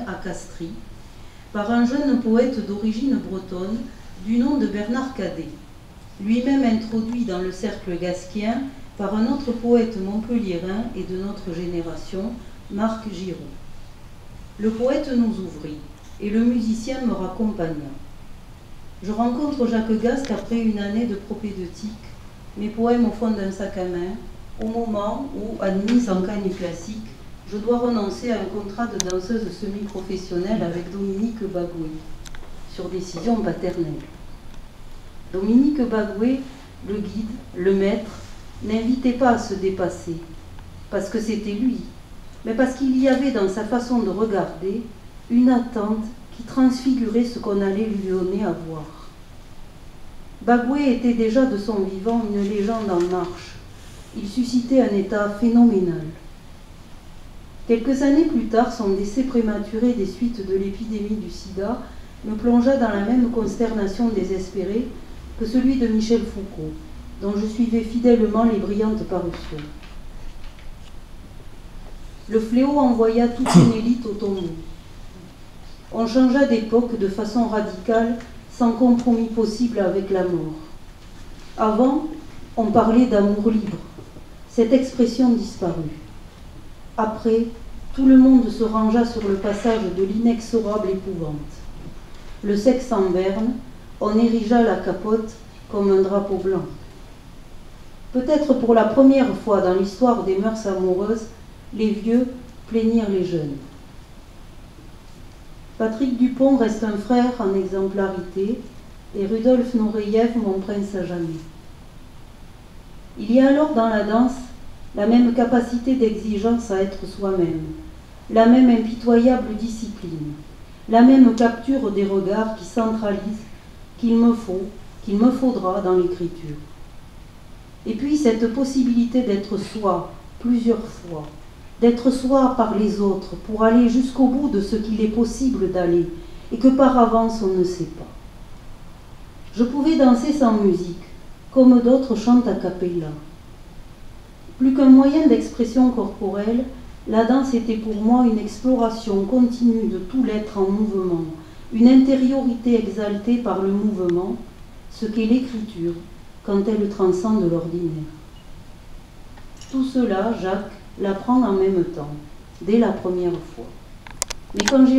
à Castries, par un jeune poète d'origine bretonne du nom de Bernard Cadet, lui-même introduit dans le cercle gasquien par un autre poète montpelliérain et de notre génération, Marc Giraud. Le poète nous ouvrit, et le musicien me raccompagna. Je rencontre Jacques Gasque après une année de propédeutique, mes poèmes au fond d'un sac à main, au moment où, admise en cagne classique, je dois renoncer à un contrat de danseuse semi-professionnelle avec Dominique Bagoué, sur décision paternelle. Dominique Bagoué, le guide, le maître, n'invitait pas à se dépasser, parce que c'était lui, mais parce qu'il y avait dans sa façon de regarder une attente qui transfigurait ce qu'on allait lui donner à voir. Bagoué était déjà de son vivant une légende en marche. Il suscitait un état phénoménal. Quelques années plus tard, son décès prématuré des suites de l'épidémie du sida me plongea dans la même consternation désespérée que celui de Michel Foucault, dont je suivais fidèlement les brillantes parutions. Le fléau envoya toute une élite au tombeau. On changea d'époque de façon radicale, sans compromis possible avec la mort. Avant, on parlait d'amour libre. Cette expression disparut. Après, tout le monde se rangea sur le passage de l'inexorable épouvante. Le sexe en berne, on érigea la capote comme un drapeau blanc. Peut-être pour la première fois dans l'histoire des mœurs amoureuses, les vieux plaignirent les jeunes. Patrick Dupont reste un frère en exemplarité et Rudolf Nureyev mon prince à jamais. Il y a alors dans la danse la même capacité d'exigence à être soi-même, la même impitoyable discipline, la même capture des regards qui centralisent qu'il me faudra dans l'écriture. Et puis cette possibilité d'être soi plusieurs fois, d'être soi par les autres pour aller jusqu'au bout de ce qu'il est possible d'aller et que par avance on ne sait pas. Je pouvais danser sans musique, comme d'autres chantent a cappella. Plus qu'un moyen d'expression corporelle, la danse était pour moi une exploration continue de tout l'être en mouvement, une intériorité exaltée par le mouvement, ce qu'est l'écriture quand elle transcende l'ordinaire. Tout cela, Jacques l'apprend en même temps, dès la première fois. Mais quand j'ai